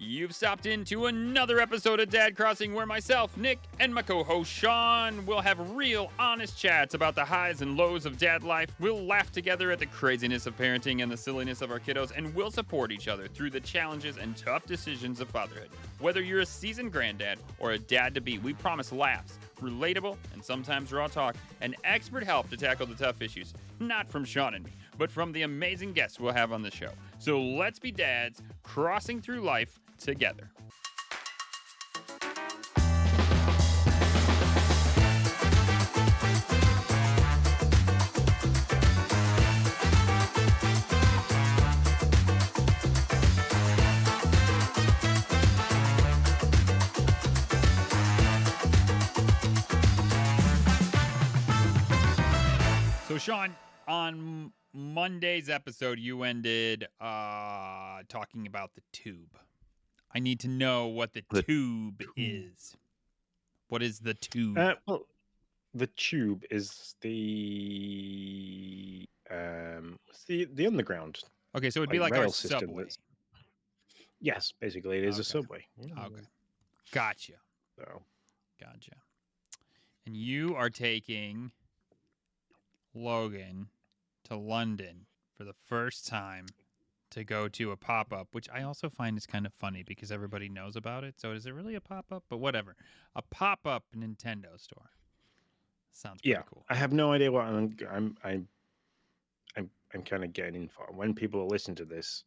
You've stopped into another episode of Dad Crossing where myself, Nick, and my co-host Sean will have real, honest chats about the highs and lows of dad life. We'll laugh together at the craziness of parenting and the silliness of our kiddos, and we'll support each other through the challenges and tough decisions of fatherhood. Whether you're a seasoned granddad or a dad-to-be, we promise laughs, relatable, and sometimes raw talk, and expert help to tackle the tough issues. Not from Sean and me, but from the amazing guests we'll have on the show. So let's be dads crossing through life together. So Sean, on Monday's episode, you ended talking about the tube. I need to know what the tube is. What is the tube? Well, the tube is the underground. Okay, so it'd be like our rail system subway. Yes, basically it is a subway. Okay, gotcha. So, Gotcha. And you are taking Logan to London for the first time to go to a pop-up, which I also find is kind of funny because everybody knows about it. So is it really a pop-up? But whatever. A pop-up Nintendo store. Sounds pretty cool. I have no idea what I'm kind of getting in for. When people listen to this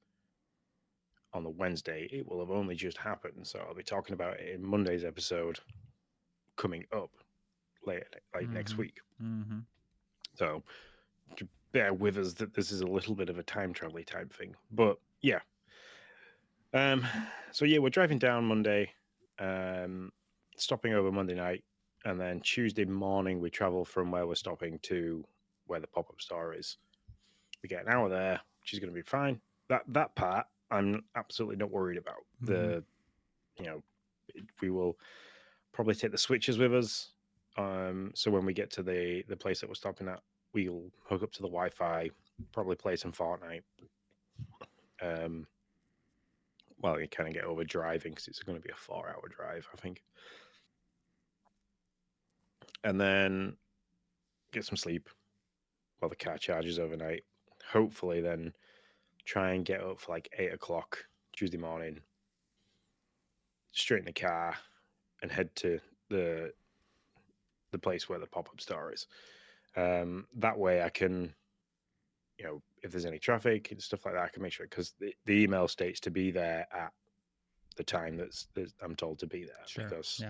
on the Wednesday, it will have only just happened. So I'll be talking about it in Monday's episode coming up later, next week. Mm-hmm. So to bear with us that this is a little bit of a time travel type thing. But yeah. So yeah, we're driving down Monday, stopping over Monday night, and then Tuesday morning we travel from where we're stopping to where the pop-up store is. We get an hour there, which is going to be fine. That part I'm absolutely not worried about. Mm-hmm. We will probably take the switches with us. So when we get to the place that we're stopping at, we'll hook up to the Wi-Fi, probably play some Fortnite. Well, you kind of get over driving because it's going to be a 4-hour drive, I think. And then get some sleep while the car charges overnight. Hopefully then try and get up for like 8 o'clock Tuesday morning, straight in the car and head to the place where the pop-up store is. That way I can, if there's any traffic and stuff like that, I can make sure, because the email states to be there at the time that I'm told to be there. Sure. Because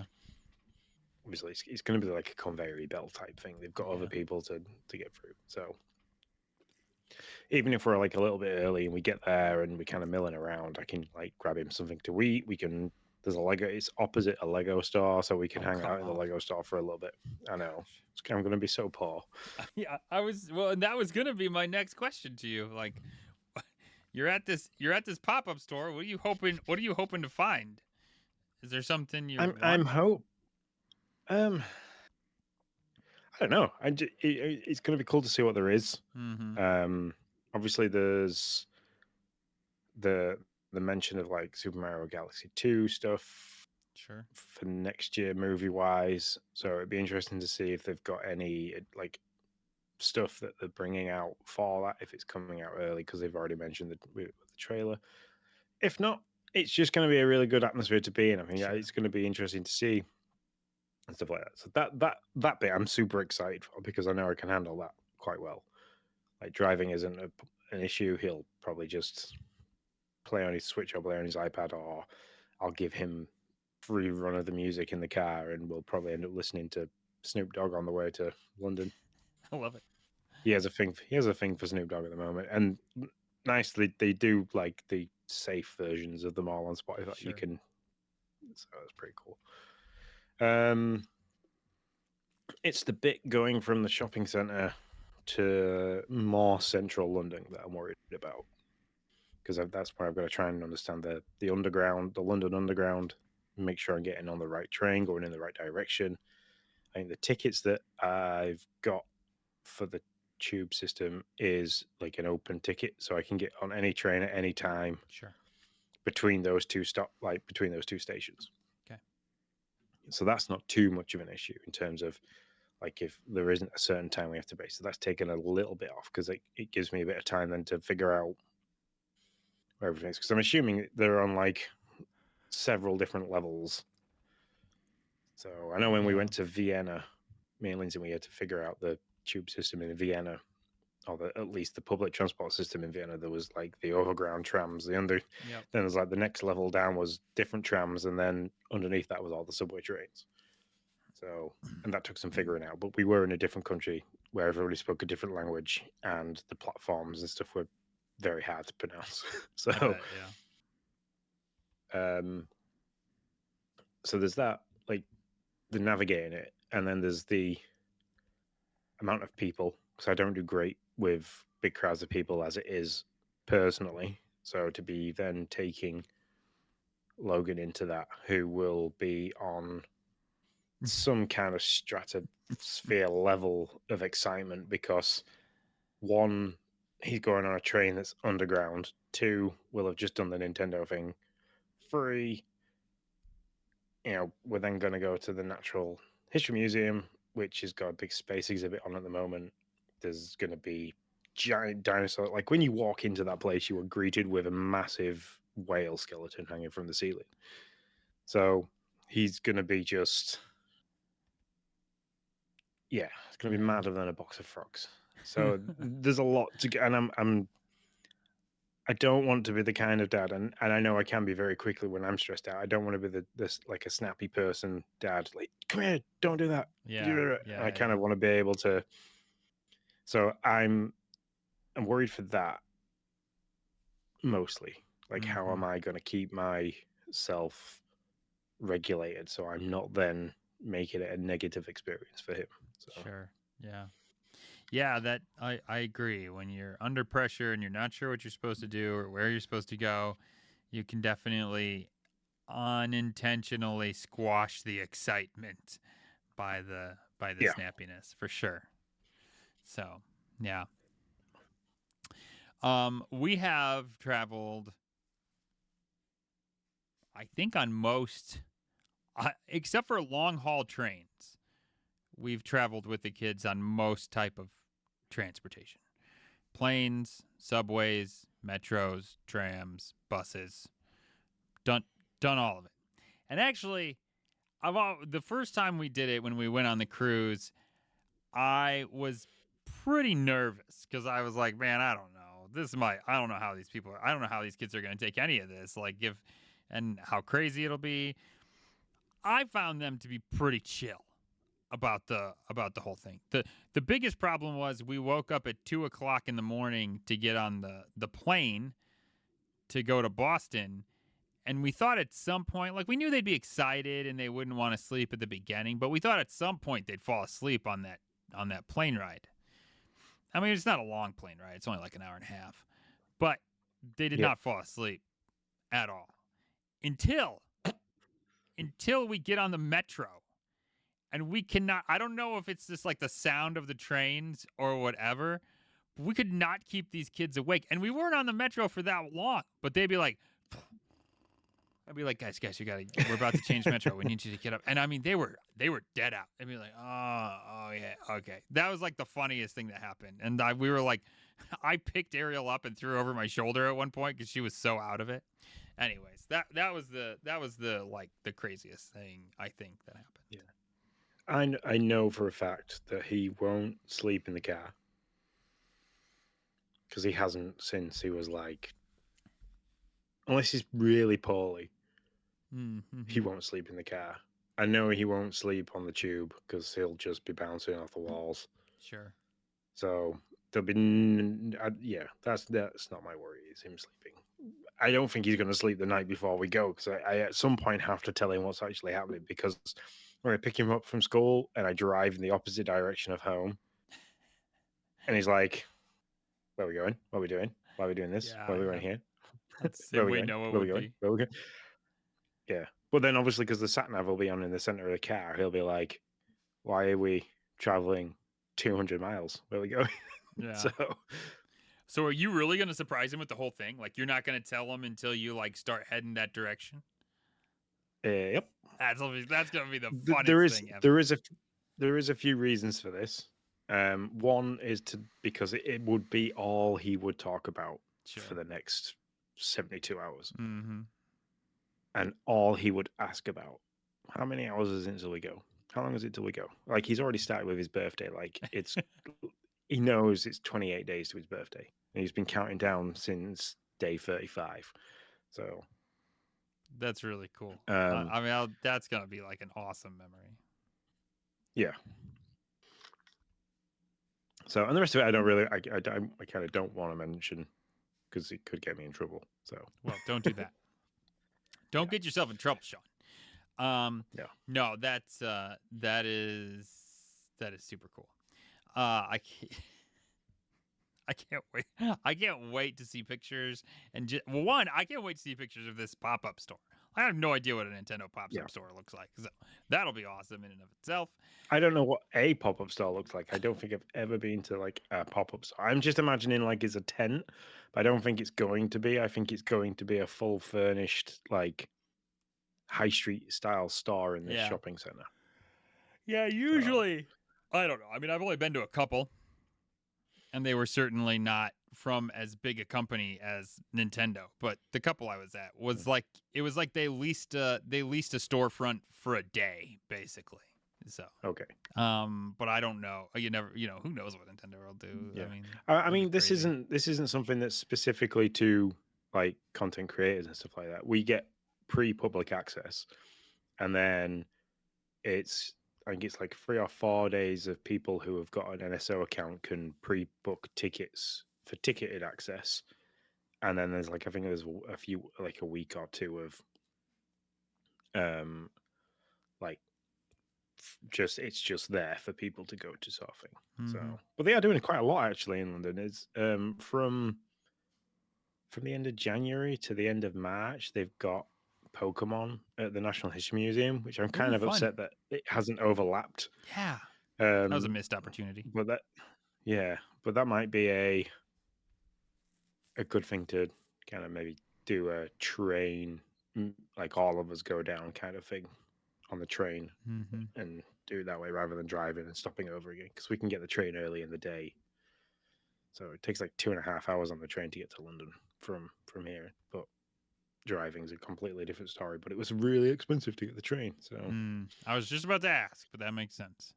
obviously it's going to be like a conveyor belt type thing. They've got other people to get through. So even if we're like a little bit early and we get there and we kind of milling around, I can like grab him something to eat. There's a Lego, it's opposite a Lego store, so we can hang out in the Lego store for a little bit. I know. I'm going to be so poor. Yeah, and that was going to be my next question to you. Like, you're at this pop-up store. What are you hoping to find? Is there something I don't know. It's going to be cool to see what there is. Mm-hmm. Obviously there's the mention of like Super Mario Galaxy 2 stuff, sure, for next year movie wise. So it'd be interesting to see if they've got any like stuff that they're bringing out for that, if it's coming out early, because they've already mentioned the trailer. If not, it's just going to be a really good atmosphere to be in. I mean, sure. It's going to be interesting to see and stuff like that. So that bit I'm super excited for, because I know I can handle that quite well. Like driving isn't an issue. He'll probably just play on his Switch or play on his iPad, or I'll give him free run of the music in the car, and we'll probably end up listening to Snoop Dogg on the way to London. I love it. He has a thing for Snoop Dogg at the moment, and nicely they do like the safe versions of them all on Spotify. Sure. You can, so that's pretty cool. It's the bit going from the shopping centre to more central London that I'm worried about, because that's where I've got to try and understand the underground, the London Underground, make sure I'm getting on the right train, going in the right direction. I think the tickets that I've got for the tube system is like an open ticket, so I can get on any train at any time. Sure. between those two between those two stations. Okay. So that's not too much of an issue in terms of like if there isn't a certain time we have to base. So that's taken a little bit off because it gives me a bit of time then to figure out where everything is. Because I'm assuming they're on like several different levels. So I know when we went to Vienna, me and Lindsay, we had to figure out the tube system in Vienna, or at least the public transport system in Vienna. There was like the overground trams, then there's like the next level down was different trams, and then underneath that was all the subway trains. So, and that took some figuring out. But we were in a different country where everybody spoke a different language, and the platforms and stuff were very hard to pronounce. So, I bet, so there's that, like the navigating it, and then there's the amount of people. So I don't do great with big crowds of people as it is personally. So to be then taking Logan into that, who will be on some kind of stratosphere level of excitement because one, he's going on a train that's underground. Two, we'll have just done the Nintendo thing. Three, we're then going to go to the Natural History Museum, which has got a big space exhibit on at the moment. There's going to be giant dinosaur. Like when you walk into that place, you are greeted with a massive whale skeleton hanging from the ceiling. So he's going to be just, it's going to be madder than a box of frogs. So there's a lot to get, and I don't want to be the kind of dad, and I know I can be very quickly when I'm stressed out. I don't want to be this like a snappy person dad, like, come here, don't do that. I kind of want to be able to. So I'm worried for that mostly. Like, how am I going to keep myself regulated so I'm not then making it a negative experience for him? So. Sure. Yeah, that I agree. When you're under pressure and you're not sure what you're supposed to do or where you're supposed to go, you can definitely unintentionally squash the excitement by the snappiness, for sure. So, yeah. We have traveled, I think, on most except for long haul trains. We've traveled with the kids on most type of transportation. Planes, subways, metros, trams, buses. Done all of it. And actually, the first time we did it when we went on the cruise, I was pretty nervous because I was like, man, I don't know. I don't know how these kids are going to take any of this. And how crazy it'll be. I found them to be pretty chill about the whole thing. The biggest problem was we woke up at 2:00 in the morning to get on the plane to go to Boston, and we thought at some point, like, we knew they'd be excited and they wouldn't want to sleep at the beginning, but we thought at some point they'd fall asleep on that plane ride. I mean, it's not a long plane ride; it's only like an hour and a half, but they did not fall asleep at all until we get on the metro. And we cannot, I don't know if it's just like the sound of the trains or whatever, but we could not keep these kids awake. And we weren't on the metro for that long, but they'd be like, I'd be like, guys, we're about to change metro. We need you to get up. And I mean, they were dead out. They'd be like, oh yeah, okay. That was like the funniest thing that happened. And we were like, I picked Ariel up and threw her over my shoulder at one point because she was so out of it. Anyways, that was the like the craziest thing I think that happened. Yeah. I know for a fact that he won't sleep in the car because he hasn't since he was like, unless he's really poorly, he won't sleep in the car. I know he won't sleep on the tube because he'll just be bouncing off the walls. Sure. So there'll be, that's not my worry, is him sleeping. I don't think he's going to sleep the night before we go because I at some point have to tell him what's actually happening because when I pick him up from school and I drive in the opposite direction of home and he's like, where are we going? What are we doing? Why are we doing this? Yeah, where are we going here? Where we know it would be. Where are we going? Yeah. But then obviously because the sat-nav will be on in the center of the car, he'll be like, why are we traveling 200 miles? Where are we going? Yeah. So are you really going to surprise him with the whole thing? Like, you're not going to tell him until you like start heading that direction? Yep. That's going to be the There funnest is thing ever. there is a few reasons for this. One is because it would be all he would talk about for the next 72 hours, and all he would ask about. How many hours is it until we go? How long is it till we go? Like, he's already started with his birthday. Like, it's he knows it's 28 days to his birthday, and he's been counting down since day 35. So that's really cool. I mean, that's gonna be like an awesome memory. Yeah. So, and the rest of it, I don't really, I kind of don't want to mention because it could get me in trouble. So, well, don't do that. Don't get yourself in trouble, Sean. No, that is super cool. I can't wait. I can't wait to see pictures and one. I can't wait to see pictures of this pop-up store. I have no idea what a Nintendo pop-up store looks like, so that'll be awesome in and of itself. I don't know what a pop-up store looks like. I don't think I've ever been to like a pop-up store. I'm just imagining like it's a tent, but I don't think it's going to be. I think it's going to be a full furnished like high street style store in this shopping center. Yeah, usually. I don't know. I mean, I've only been to a couple, and they were certainly not from as big a company as Nintendo. But the couple I was at was like it was like they leased a storefront for a day, basically. So okay. But I don't know. Who knows what Nintendo will do? Yeah. I mean, this isn't something that's specifically to like content creators and stuff like that. We get pre-public access, and then I think it's like 3 or 4 days of people who have got an NSO account can pre-book tickets for ticketed access, and then there's like I think there's a few like a week or two of like it's just there for people to go to sort of thing. So, but they are doing quite a lot actually in London. It's from the end of January to the end of March, they've got Pokemon at the National History Museum, which I'm kind of upset that it hasn't overlapped. Yeah, that was a missed opportunity. But that might be a good thing to kind of maybe do a train, like all of us go down kind of thing on the train and do it that way rather than driving and stopping over again, because we can get the train early in the day. So it takes like 2.5 hours on the train to get to London from here, but driving's a completely different story. But it was really expensive to get the train. So I was just about to ask, but that makes sense.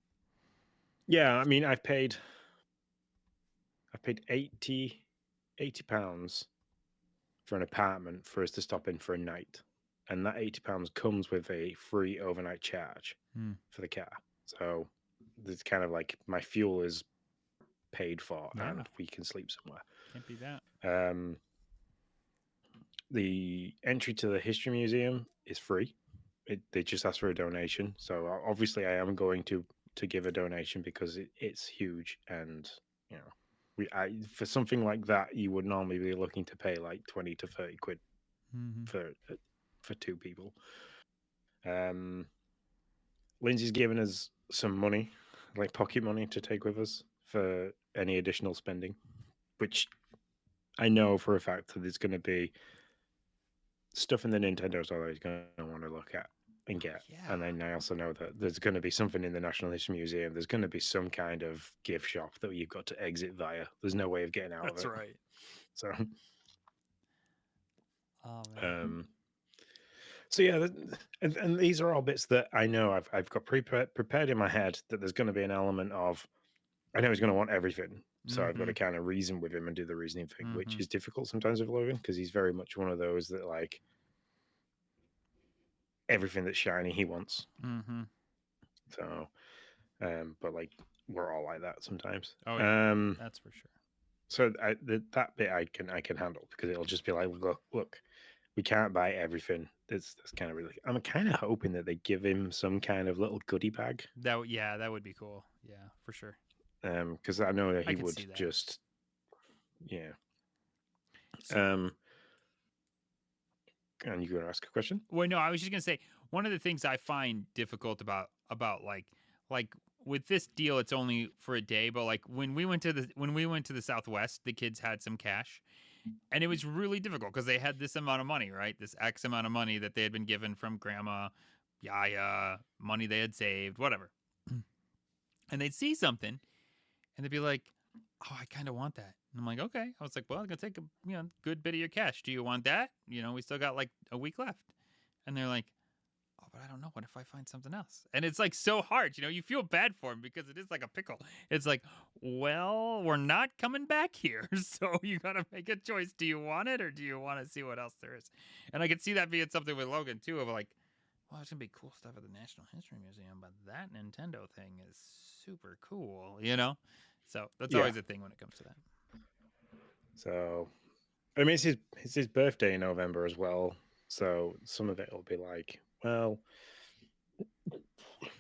Yeah, I mean, I've paid £80 for an apartment for us to stop in for a night, and that £80 comes with a free overnight charge for the car. So it's kind of like my fuel is paid for, and we can sleep somewhere. Can't be that. The entry to the History Museum is free. They just ask for a donation. So obviously, I am going to give a donation because it's huge, and you know, for something like that, you would normally be looking to pay like 20 to 30 quid for two people. Lindsay's given us some money, like pocket money, to take with us for any additional spending, which I know for a fact that there's going to be stuff in the Nintendo store that he's going to want to look at and get. And then I also know that there's going to be something in the National History Museum. There's going to be some kind of gift shop that you've got to exit via. There's no way of getting out of it. That's right. So, so yeah, and these are all bits that I know I've got prepared in my head that there's going to be an element of, I know he's going to want everything. So I've got to kind of reason with him and do the reasoning thing, which is difficult sometimes with Logan, because he's very much one of those that like everything that's shiny he wants. So, but like we're all like that sometimes. Oh yeah, that's for sure. So that bit I can handle, because it'll just be like, look, we can't buy everything. That's kind of really. I'm kind of hoping that they give him some kind of little goodie bag. That would be cool. Yeah, for sure. Because I know that he would just, yeah. And you going to ask a question? Well, no, I was just gonna say one of the things I find difficult about like with this deal, it's only for a day. But like when we went to the Southwest, the kids had some cash, and it was really difficult because they had this amount of money, right? This X amount of money that they had been given from grandma, yaya, money they had saved, whatever. And they'd see something, and they'd be like, "Oh, I kind of want that." And I'm like, "Okay." I was like, "Well, I'm gonna take a good bit of your cash. Do you want that? We still got like a week left." And they're like, "Oh, but I don't know. What if I find something else?" And it's like so hard. You feel bad for them because it is like a pickle. It's like, well, we're not coming back here, so you gotta make a choice. Do you want it or do you want to see what else there is? And I could see that being something with Logan too, of like, well, it's gonna be cool stuff at the National History Museum, but that Nintendo thing is super cool, So that's Yeah. always a thing when it comes to that. So, I mean, it's his birthday in November as well. So some of it will be like, well,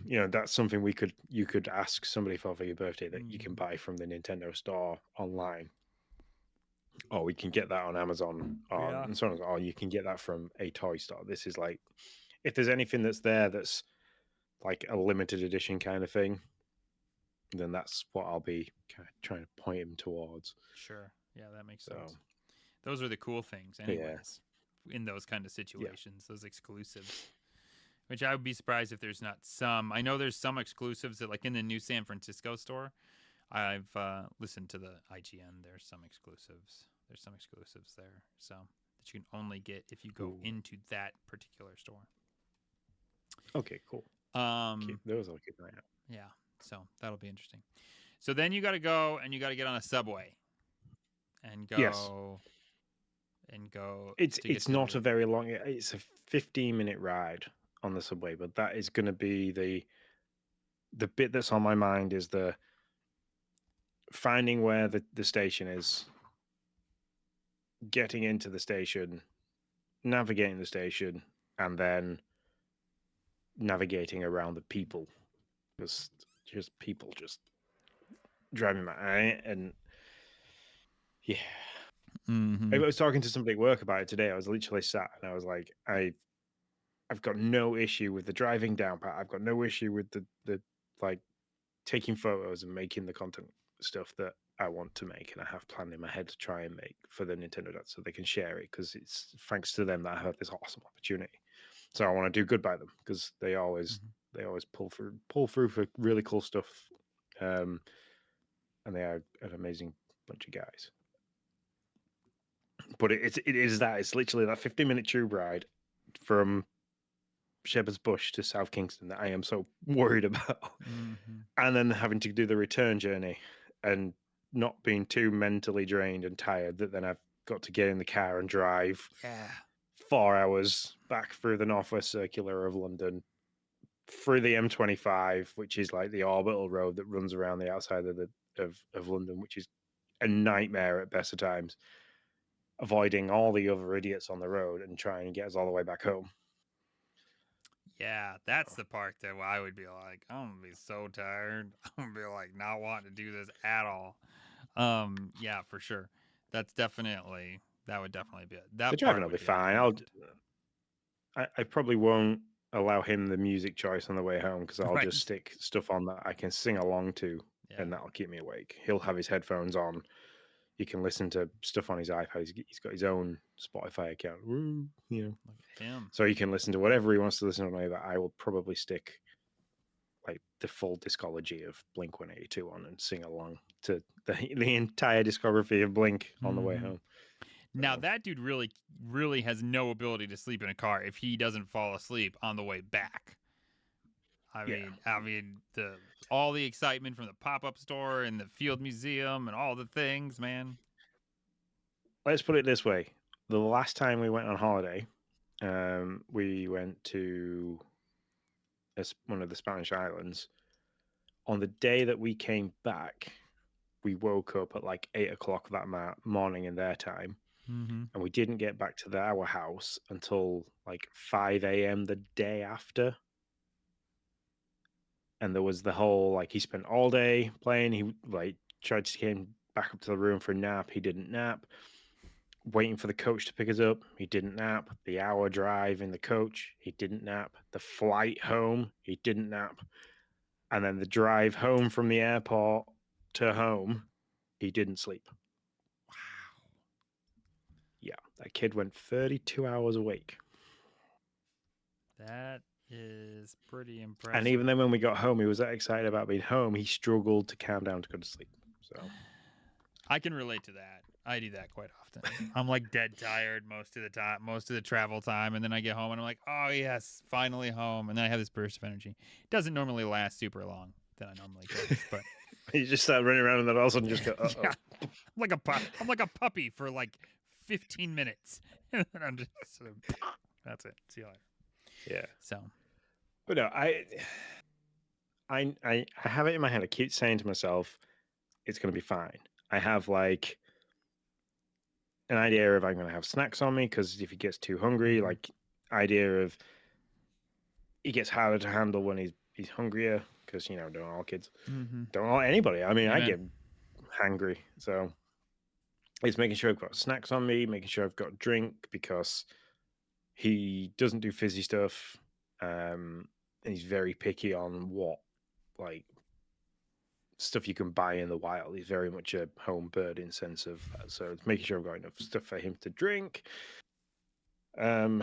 that's something you could ask somebody for your birthday that you can buy from the Nintendo store online, or we can get that on Amazon, and so on. Or you can get that from a toy store. This is like, if there's anything that's there that's like a limited edition kind of thing, then that's what I'll be kind of trying to point him towards. Sure. Yeah, that makes sense. Those are the cool things, anyways, in those kind of situations, those exclusives. Which I would be surprised if there's not some. I know there's some exclusives that, like in the new San Francisco store. I've listened to the IGN. There's some exclusives. There's some exclusives there, so that you can only get if you go into that particular store. Okay, cool. Those I'll keep an eye out. Yeah, so that'll be interesting. So then you got to go and you got to get on a subway and go. Yes. And go. It's not a very long. It's a 15-minute ride on the subway, but that is going to be the bit that's on my mind is the finding where the station is, getting into the station, navigating the station, and then navigating around the people. Just people just driving my eye, and yeah. I was talking to somebody at work about it today. I was literally sat and I was like, I've got no issue with the driving down pat. I've got no issue with the like taking photos and making the content stuff that I want to make, and I have planned in my head to try and make for the Nintendo Dad so they can share it, because it's thanks to them that I have this awesome opportunity. So I want to do good by them, because they always pull through for really cool stuff, and they are an amazing bunch of guys. But it's literally that 15-minute tube ride from Shepherd's Bush to South Kingston that I am so worried about. And then having to do the return journey and not being too mentally drained and tired, that then I've got to get in the car and drive 4 hours back through the Northwest Circular of London, through the M25, which is like the orbital road that runs around the outside of London, which is a nightmare at best of times, avoiding all the other idiots on the road and trying to get us all the way back home. Yeah, that's the part that I would be like, I'm gonna be so tired. I'm gonna be like not wanting to do this at all. Yeah, for sure. That would definitely be it. That the driving will be fine. I probably won't allow him the music choice on the way home, because I'll just stick stuff on that I can sing along to, and that'll keep me awake. He'll have his headphones on. He can listen to stuff on his iPad. He's got his own Spotify account. Look at him. So he can listen to whatever he wants to listen to. That I will probably stick like the full discography of Blink 182 on and sing along to the entire discography of Blink on the way home. Now that dude really, really has no ability to sleep in a car if he doesn't fall asleep on the way back. I mean, all the excitement from the pop-up store and the Field Museum and all the things, man. Let's put it this way: the last time we went on holiday, we went to one of the Spanish islands. On the day that we came back, we woke up at like 8 o'clock that morning in their time, and we didn't get back to our house until like 5 a.m. the day after. And there was the whole, like, he spent all day playing. He like tried to get back up to the room for a nap. He didn't nap. Waiting for the coach to pick us up. He didn't nap. The hour drive in the coach. He didn't nap. The flight home. He didn't nap. And then the drive home from the airport to home, he didn't sleep. Wow. Yeah, that kid went 32 hours awake. That is pretty impressive. And even then, when we got home, he was that excited about being home, he struggled to calm down to go to sleep. So I can relate to that. I do that quite often. I'm like dead tired most of the time, most of the travel time, and then I get home and I'm like, oh yes, finally home, and then I have this burst of energy. It doesn't normally last super long than I normally does, but you just start running around and then all of a sudden just go, uh-oh. yeah, I'm like a puppy for like 15 minutes, and then I'm just that's it. See you later. Yeah. So, but no, I have it in my head. I keep saying to myself, it's going to be fine. I have like an idea of I'm going to have snacks on me because if he gets too hungry, like idea of he gets harder to handle when he's hungrier because don't all kids, don't all anybody. I mean, I get hangry, so it's making sure I've got snacks on me, making sure I've got drink because he doesn't do fizzy stuff, and he's very picky on what like stuff you can buy in the wild. He's very much a home bird in sense of that. So it's making sure I've got enough stuff for him to drink. So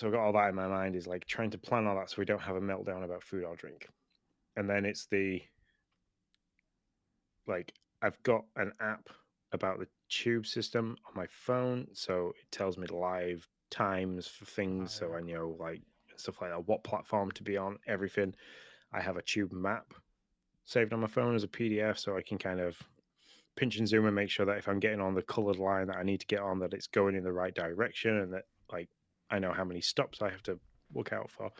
I've got all that in my mind, is like trying to plan all that so we don't have a meltdown about food or drink. And then it's I've got an app about the tube system on my phone, so it tells me live times for things, so I know like stuff like that, what platform to be on, everything. I have a tube map saved on my phone as a PDF, so I can kind of pinch and zoom and make sure that if I'm getting on the colored line that I need to get on, that it's going in the right direction, and that like I know how many stops I have to look out for.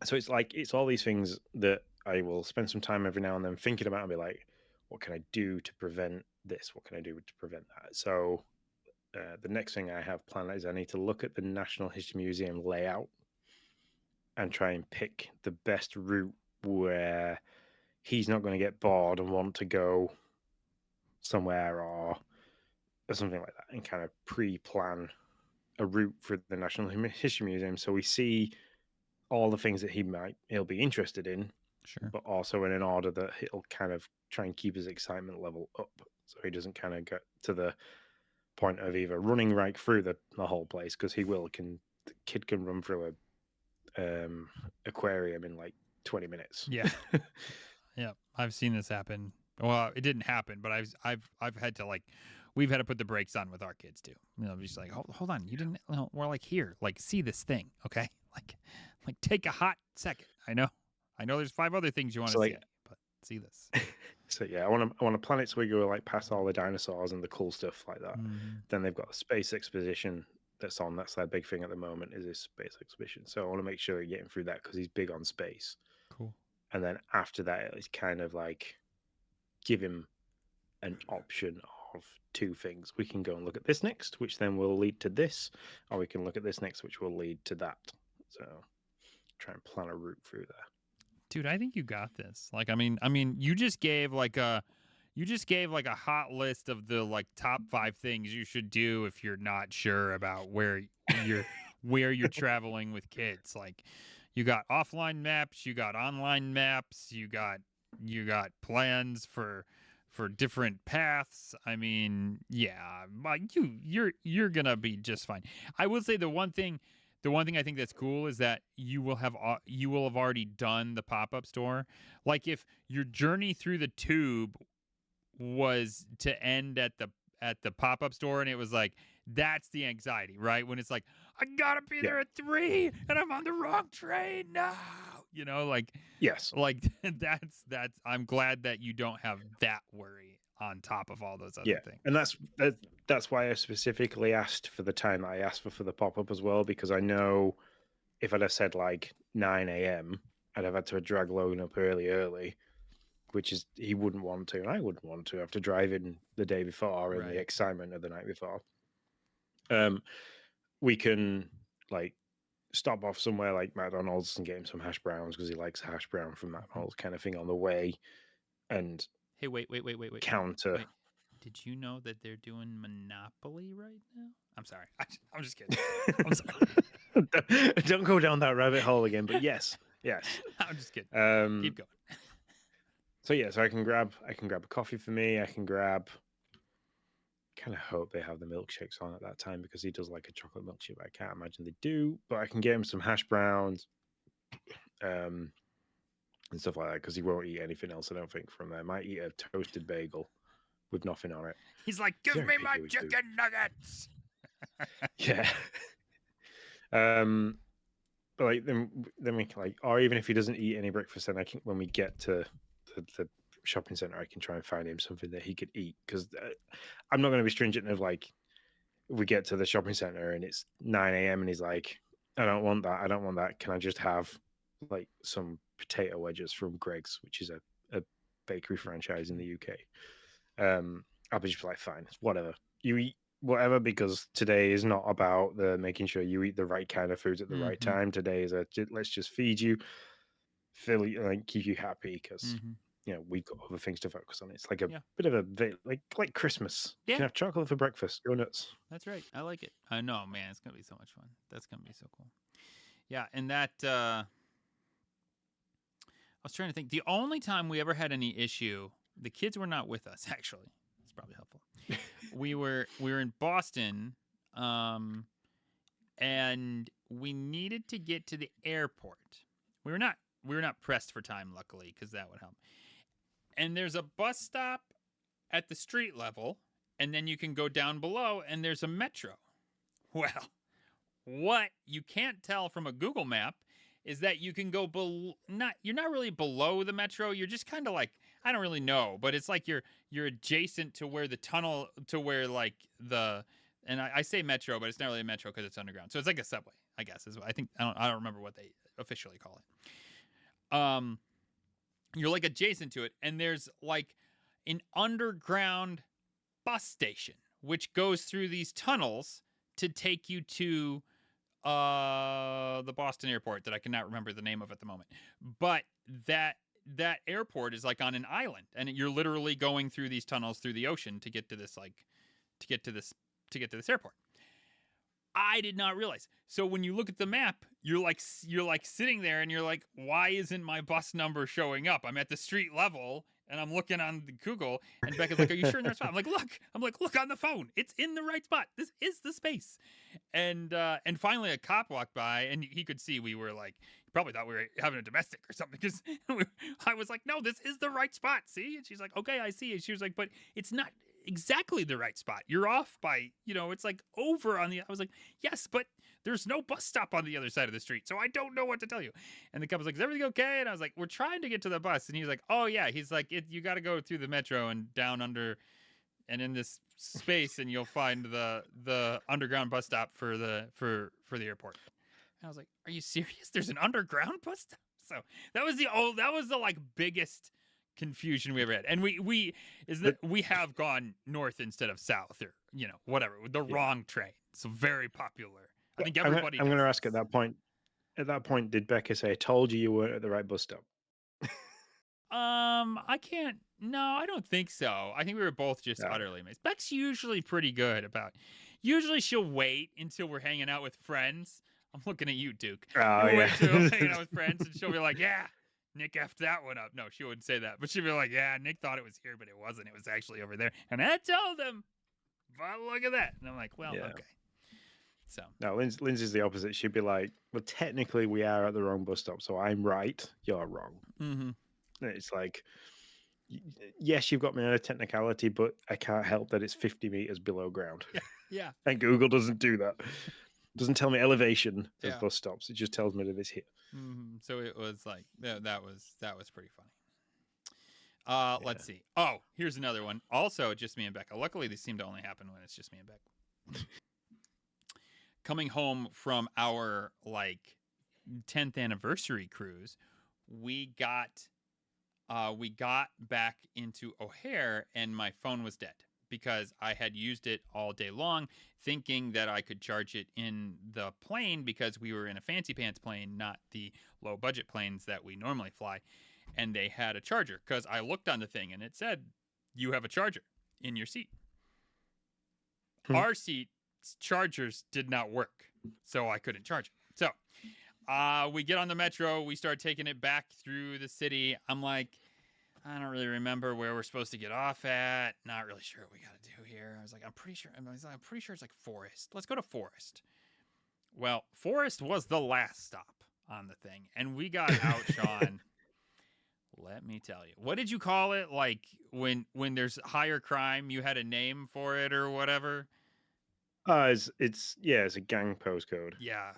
So it's all these things that I will spend some time every now and then thinking about and be like, what can I do to prevent this? What can I do to prevent that? So the next thing I have planned is I need to look at the National History Museum layout and try and pick the best route where he's not going to get bored and want to go somewhere or something like that, and kind of pre-plan a route for the National History Museum so we see all the things that he'll be interested in, sure, but also in an order that he'll kind of try and keep his excitement level up so he doesn't kind of get to the point of either running right through the whole place, because the kid can run through a aquarium in like 20 minutes. Yeah. Yeah, I've seen this happen. Well, it didn't happen, but I've had to we've had to put the brakes on with our kids too. Just like hold on, you didn't. We're like, here, like see this thing, okay? Like take a hot second. I know. There's 5 other things you want to see, but see this. So yeah, I want to plan it so we go like past all the dinosaurs and the cool stuff like that. Then they've got a space exposition that's on. That's their big thing at the moment, is this space exhibition. So I want to make sure you're getting through that because he's big on space. Cool. And then after that, it's kind of like give him an option of 2 things. We can go and look at this next, which then will lead to this, or we can look at this next, which will lead to that. So try and plan a route through there. Dude, I think you got this. I mean, you just gave like a hot list of the top 5 things you should do if you're not sure about where you're traveling with kids. Like, you got offline maps, you got online maps, you got plans for different paths. I mean, yeah, you're gonna be just fine. I will say the one thing I think that's cool is that you will have already done the pop-up store. Like, if your journey through the tube was to end at the pop-up store, and it was like, that's the anxiety, right? When it's like, I gotta be there at 3 and I'm on the wrong train now. Yes. Like that's I'm glad that you don't have that worry on top of all those other things. And that's why I specifically asked for the time that I asked for the pop-up as well, because I know if I'd have said like 9 a.m., I'd have had to drag Logan up early, which is he wouldn't want to, and I wouldn't want to have to drive in the day before and the excitement of the night before. We can like stop off somewhere like McDonald's and get him some hash browns because he likes hash brown from McDonald's, kind of thing on the way. And hey, wait. Counter. Wait. Did you know that they're doing Monopoly right now? I'm sorry. I'm just kidding. I'm sorry. Don't go down that rabbit hole again. But yes, Yes. I'm just kidding. Keep going. So yeah, so I can grab a coffee for me. I can grab. Kind of hope they have the milkshakes on at that time because he does like a chocolate milkshake. But I can't imagine they do. But I can get him some hash browns, and stuff like that because he won't eat anything else. I don't think from there. Might eat a toasted bagel with nothing on it. He's like, give me my chicken nuggets. Yeah. But like then we can like, or even if he doesn't eat any breakfast, then I can when we get to the shopping center, I can try and find him something that he could eat because I'm not going to be stringent of like if we get to the shopping center and it's 9 a.m. and he's like, I don't want that. I don't want that. Can I just have like some potato wedges from Greg's, which is a bakery franchise in the UK? I'll be just like, fine, it's whatever. You eat whatever because today is not about the making sure you eat the right kind of foods at the right time. Today is let's just feed you, fill you, like keep you happy because we've got other things to focus on. It's like a bit of a like Christmas. You can have chocolate for breakfast. Go nuts. That's right. I like it. I know, man. It's gonna be so much fun. That's gonna be so cool. Yeah, and that I was trying to think. The only time we ever had any issue, the kids were not with us. Actually, it's probably helpful. we were in Boston, and we needed to get to the airport. We were not pressed for time, luckily, because that would help. And there's a bus stop at the street level, and then you can go down below, and there's a metro. Well, what you can't tell from a Google map is that you can go you're not really below the metro. You're just kind of like, I don't really know, but it's like you're adjacent to where the tunnel, to where like and I say metro, but it's not really a metro because it's underground. So it's like a subway, I guess. Is what I think. I don't remember what they officially call it. You're like adjacent to it, and there's like an underground bus station which goes through these tunnels to take you to the Boston airport that I cannot remember the name of at the moment. But that airport is like on an island, and you're literally going through these tunnels through the ocean to get to this airport. I did not realize. So when you look at the map, you're like sitting there and you're like, why isn't my bus number showing up? I'm at the street level and I'm looking on the Google, and Becca's like, are you sure in the right spot? I'm like, look on the phone. It's in the right spot. This is the space. And finally a cop walked by and he could see we were like, he probably thought we were having a domestic or something, because I was like, no, this is the right spot. See? And she's like, okay, I see. And she was like, but it's not exactly the right spot. You're off by, it's like over on the, I was like, yes, but there's no bus stop on the other side of the street, so I don't know what to tell you. And the cop was like, is everything okay? And I was like, we're trying to get to the bus. And he's like, oh yeah. He's like, you got to go through the metro and down under and in this space, and you'll find the underground bus stop for the airport. And I was like, are you serious? There's an underground bus stop? So that was the like biggest confusion we ever had. And we have gone north instead of south, or whatever, with the wrong train. So very popular. I think everybody I'm going to ask at that point, did Becca say, told you weren't at the right bus stop? I can't. No, I don't think so. I think we were both just utterly amazed. Beck's usually pretty good about. Usually she'll wait until we're hanging out with friends. I'm looking at you, Duke. Oh, yeah. Wait till we're hanging out with friends, and she'll be like, yeah, Nick effed that one up. No, she wouldn't say that, but she'd be like, yeah, Nick thought it was here, but it wasn't. It was actually over there. And I told him, but look at that. And I'm like, well, okay. So no, Lindsay's the opposite. She'd be like, well, technically we are at the wrong bus stop, so I'm right, you're wrong. Mm-hmm. It's like, yes, you've got me on a technicality, but I can't help that it's 50 meters below ground. Yeah. And Google doesn't do that. It doesn't tell me elevation of bus stops. It just tells me that it's here. Mm-hmm. So it was like that was pretty funny. Let's see. Oh, here's another one. Also, just me and Becca. Luckily, these seem to only happen when it's just me and Becca. Coming home from our 10th anniversary cruise, we got back into O'Hare and my phone was dead because I had used it all day long, thinking that I could charge it in the plane because we were in a fancy pants plane, not the low budget planes that we normally fly. And they had a charger because I looked on the thing and it said, you have a charger in your seat. Our seat chargers did not work, so I couldn't charge it. So we get on the metro. We start taking it back through the city. I'm like, I don't really remember where we're supposed to get off at. Not really sure what we got to do here. I was like, I'm pretty sure it's like Forest. Let's go to Forest. Well, Forest was the last stop on the thing, and we got out, Sean. Let me tell you. What did you call it? Like when there's higher crime, you had a name for it or whatever? It's a gang postcode. Yeah.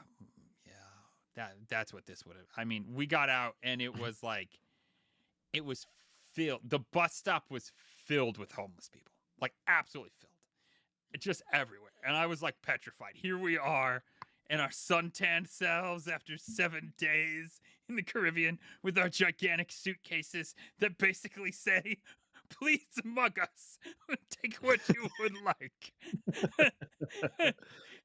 That's what this would have. I mean, we got out and it was like it was filled. The bus stop was filled with homeless people. Like absolutely filled. It's just everywhere. And I was like petrified. Here we are in our suntanned selves after 7 days in the Caribbean with our gigantic suitcases that basically say, please mug us. Take what you would like.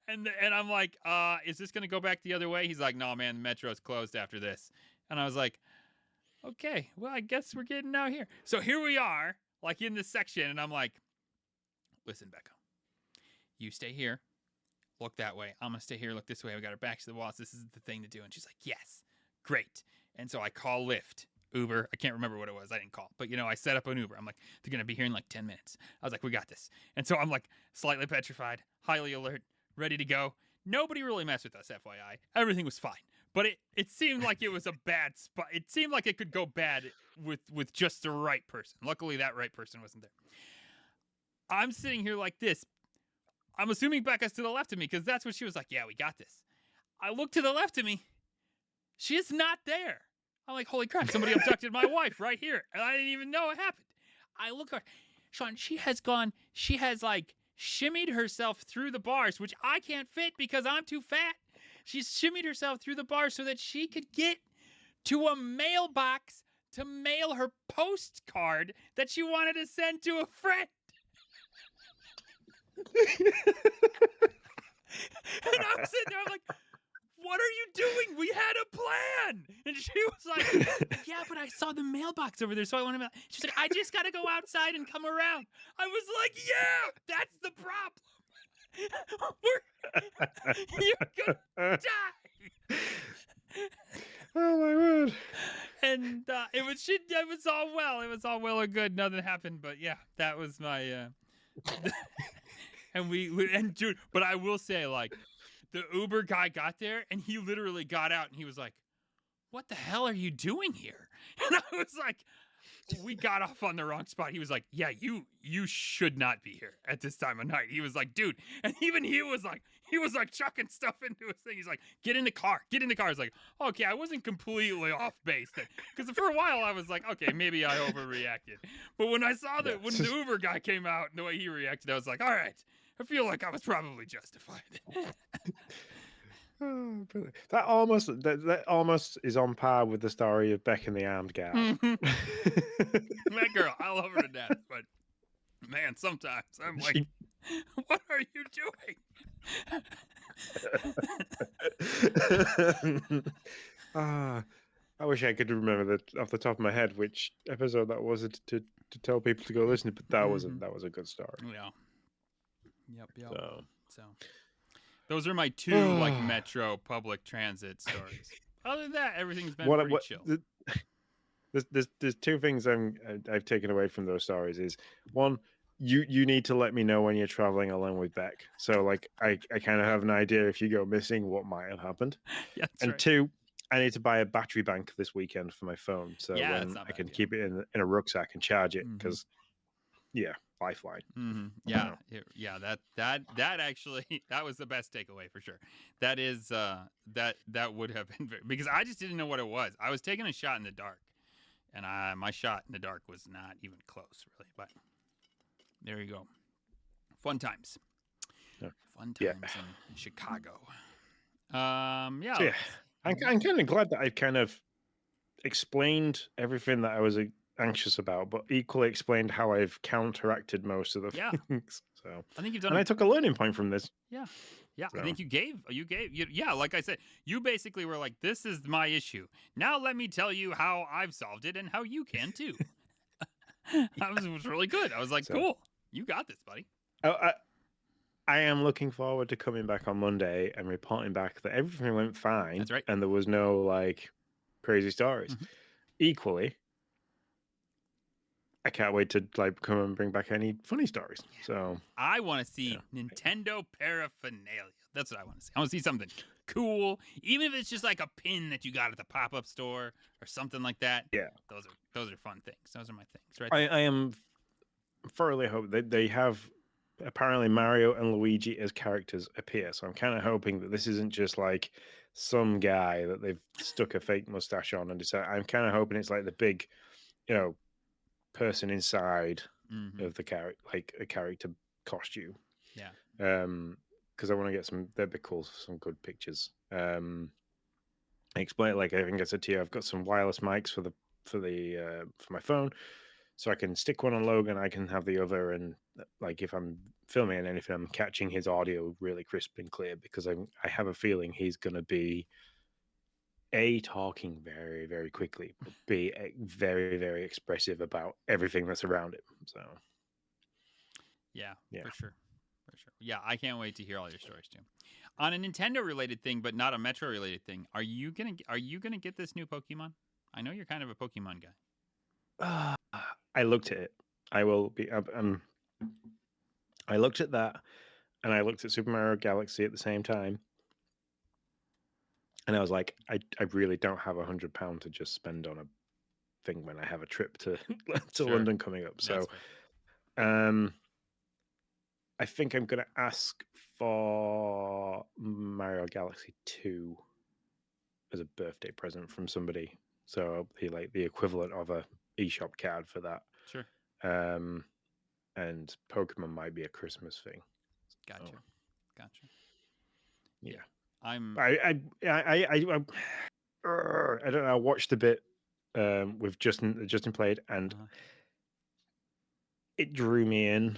and I'm like, is this going to go back the other way? He's like, no, man, the metro's closed after this. And I was like, okay, well, I guess we're getting out here. So here we are, like in this section. And I'm like, listen, Becca, you stay here. Look that way. I'm going to stay here. Look this way. We got our backs to the walls. This is the thing to do. And she's like, yes, great. And so I call Lyft, Uber. I can't remember what it was. I didn't call. But, I set up an Uber. I'm like, they're going to be here in like 10 minutes. I was like, we got this. And so I'm like slightly petrified, highly alert, ready to go. Nobody really messed with us, FYI. Everything was fine. But it seemed like it was a bad spot. It seemed like it could go bad with just the right person. Luckily, that right person wasn't there. I'm sitting here like this. I'm assuming Becca's to the left of me because that's what she was like, yeah, we got this. I look to the left of me. She is not there. I'm like, holy crap, somebody abducted my wife right here. And I didn't even know it happened. I look at her. Sean, she has like shimmied herself through the bars, which I can't fit because I'm too fat. She's shimmied herself through the bars so that she could get to a mailbox to mail her postcard that she wanted to send to a friend. And I'm sitting there, I'm like, what are you doing? We had a plan. And she was like, yeah, but I saw the mailbox over there, so I want to. She's like, I just got to go outside and come around. I was like, yeah, that's the problem. You're going to die. Oh, my word. And it was all well. It was all well and good. Nothing happened. But, yeah, that was my... And dude, but I will say, like, the Uber guy got there and he literally got out and he was like, what the hell are you doing here? And I was like, we got off on the wrong spot. He was like, yeah, you should not be here at this time of night. He was like, dude. And even he was like chucking stuff into his thing. He's like, get in the car. I was like, okay, I wasn't completely off base then. Because for a while I was like, okay, maybe I overreacted. But when I saw that, when the Uber guy came out and the way he reacted, I was like, all right, I feel like I was probably justified. Oh, that almost is on par with the story of Beck and the Armed Guard. Mm-hmm. That girl, I love her to death, but man, sometimes I'm like, what are you doing? I wish I could remember that off the top of my head which episode that was to tell people to go listen to, but that was a good story. Yeah. Yep. So those are my two like metro public transit stories. Other than that, everything's been pretty chill. There's two things I've taken away from those stories. Is one, you need to let me know when you're traveling along with Beck. So like I kind of have an idea if you go missing what might have happened. Yeah, and right. Two, I need to buy a battery bank this weekend for my phone, so then I can keep it in a rucksack and charge it because, lifeline. Mm-hmm. Yeah. That actually that was the best takeaway for sure. That is that would have been because I just didn't know what it was. I was taking a shot in the dark, and my shot in the dark was not even close, really. But there you go. Fun times. Yeah. Fun times in Chicago. So, I'm kind of glad that I've kind of explained everything that I was anxious about, but equally explained how I've counteracted most of the things. So I think you've done. And I took a learning point from this. Yeah. So. I think you gave. Like I said, you basically were like, "This is my issue. Now let me tell you how I've solved it and how you can too." It was really good. I was like, "Cool, you got this, buddy." I am looking forward to coming back on Monday and reporting back that everything went fine. That's right. And there was no like crazy stories. Mhm. Equally, I can't wait to like come and bring back any funny stories. So I want to see yeah. Nintendo paraphernalia. That's what I want to see. I want to see something cool, even if it's just like a pin that you got at the pop-up store or something like that. Yeah. Those are fun things. Those are my things, right? I am thoroughly hope that they have apparently Mario and Luigi as characters appear. So I'm kind of hoping that this isn't just like some guy that they've stuck a fake mustache on and decided. I'm kind of hoping it's like the big, you know, person inside Mm-hmm. of the character, like a character costume. Yeah. Because I want to get some. That'd be cool. Some good pictures. I explain like I think I said to you, I've got some wireless mics for my phone, so I can stick one on Logan. I can have the other, and like if I'm filming anything, I'm catching his audio really crisp and clear because I have a feeling he's gonna be talking very very quickly, but be very very expressive about everything that's around him. So Yeah, yeah. for sure. For sure. Yeah, I can't wait to hear all your stories too. On a Nintendo related thing, but not a Metro related thing, are you gonna get this new Pokemon? I know you're kind of a Pokemon guy. I looked at it. I will be. I looked at that, and I looked at Super Mario Galaxy at the same time, and I was like, I really don't have £100 to just spend on a thing when I have a trip to to Sure. London coming up. That's So, fair. I think I'm gonna ask for Mario Galaxy 2 as a birthday present from somebody. So I'll be like the equivalent of a eShop card for that. Sure. Um, and Pokemon might be a Christmas thing. Gotcha. So, Gotcha. yeah. I'm I don't know. I watched a bit with Justin played, and it drew me in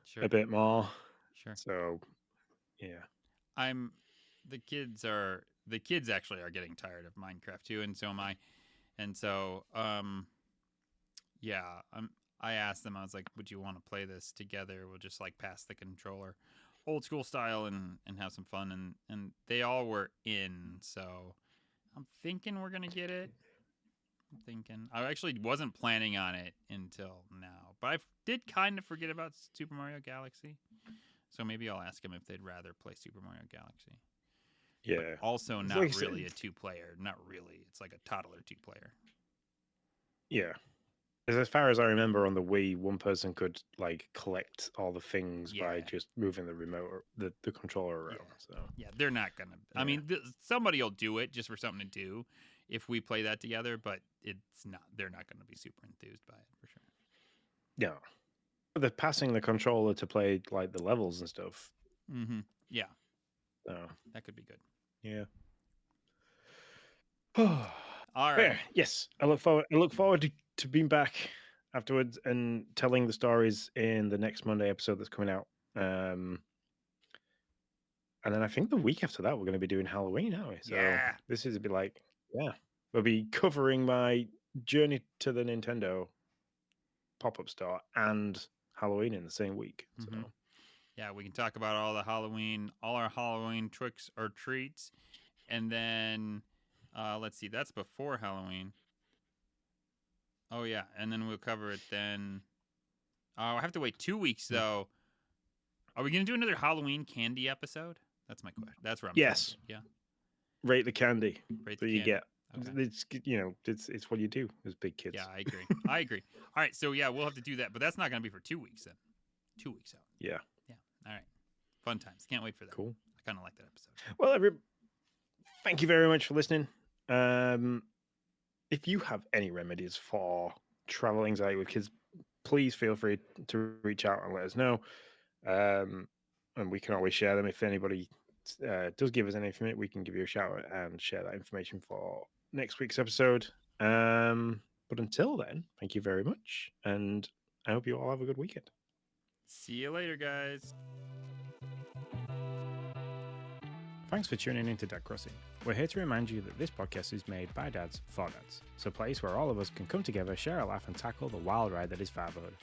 sure. a bit more. Sure. So, yeah. The kids actually are getting tired of Minecraft too, and so am I. And so yeah, I asked them, I was like, would you want to play this together? We'll just like pass the controller old school style and have some fun, and they all were in, so I'm thinking we're gonna get it. I'm thinking I actually wasn't planning on it until now, but I did kind of forget about Super Mario Galaxy, so maybe I'll ask them if they'd rather play Super Mario Galaxy. Yeah. But also It's not like really a 2-player. Not really. It's like a toddler 2-player. Yeah. As far as I remember, on the Wii, one person could like collect all the things by just moving the remote or the controller around. So yeah, they're not gonna. I mean, somebody will do it just for something to do if we play that together. But it's not. They're not gonna be super enthused by it for sure. yeah, but they're passing the controller to play like the levels and stuff. Mm-hmm. Yeah. So that could be good. Yeah. All right. Yes, I look forward to being back afterwards and telling the stories in the next Monday episode that's coming out. And then I think the week after that we're going to be doing Halloween, aren't we? So this is a bit like we'll be covering my journey to the Nintendo pop-up store and Halloween in the same week. Mm-hmm. So yeah, we can talk about all our Halloween tricks or treats, and then let's see, that's before Halloween. Oh yeah, and then we'll cover it then. I have to wait 2 weeks though. Are we gonna do another Halloween candy episode? That's my question. That's where I'm. Yes. Thinking. Yeah. Rate the candy Rate that the you candy. get. Okay. It's what you do as big kids. Yeah, I agree. I agree. All right, so yeah, we'll have to do that, but that's not gonna be for 2 weeks then. 2 weeks out. Yeah. Yeah. All right. Fun times. Can't wait for that. Cool. I kind of like that episode. Well, thank you very much for listening. If you have any remedies for travel anxiety with kids, please feel free to reach out and let us know. And we can always share them. If anybody does give us any information, we can give you a shout out and share that information for next week's episode. But until then, thank you very much. And I hope you all have a good weekend. See you later, guys. Thanks for tuning in to Dad Crossing. We're here to remind you that this podcast is made by dads for dads. It's a place where all of us can come together, share a laugh, and tackle the wild ride that is fatherhood.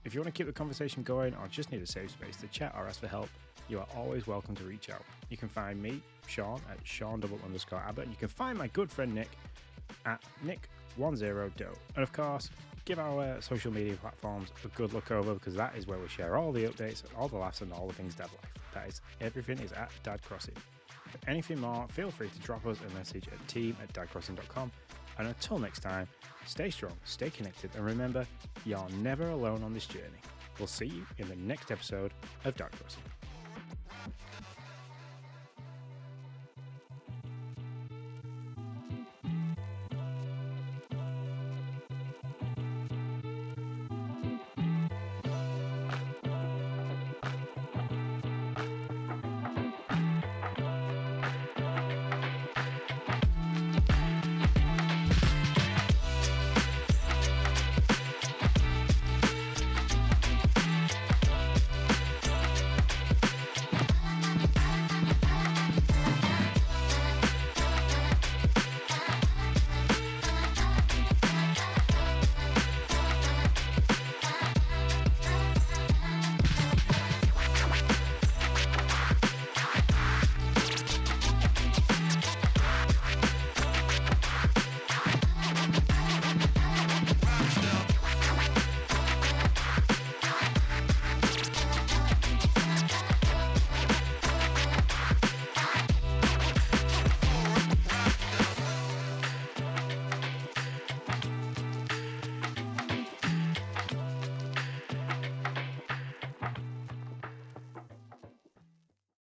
If you want to keep the conversation going or just need a safe space to chat or ask for help, you are always welcome to reach out. You can find me, Sean, at Sean_Abbott, and you can find my good friend Nick at Nick10Do. And of course, give our social media platforms a good look over, because that is where we share all the updates, all the laughs, and all the things dad life. That is, everything is at Dad Crossing. For anything more, feel free to drop us a message at team@dadcrossing.com. And until next time, stay strong, stay connected, and remember, you're never alone on this journey. We'll see you in the next episode of Dad Crossing.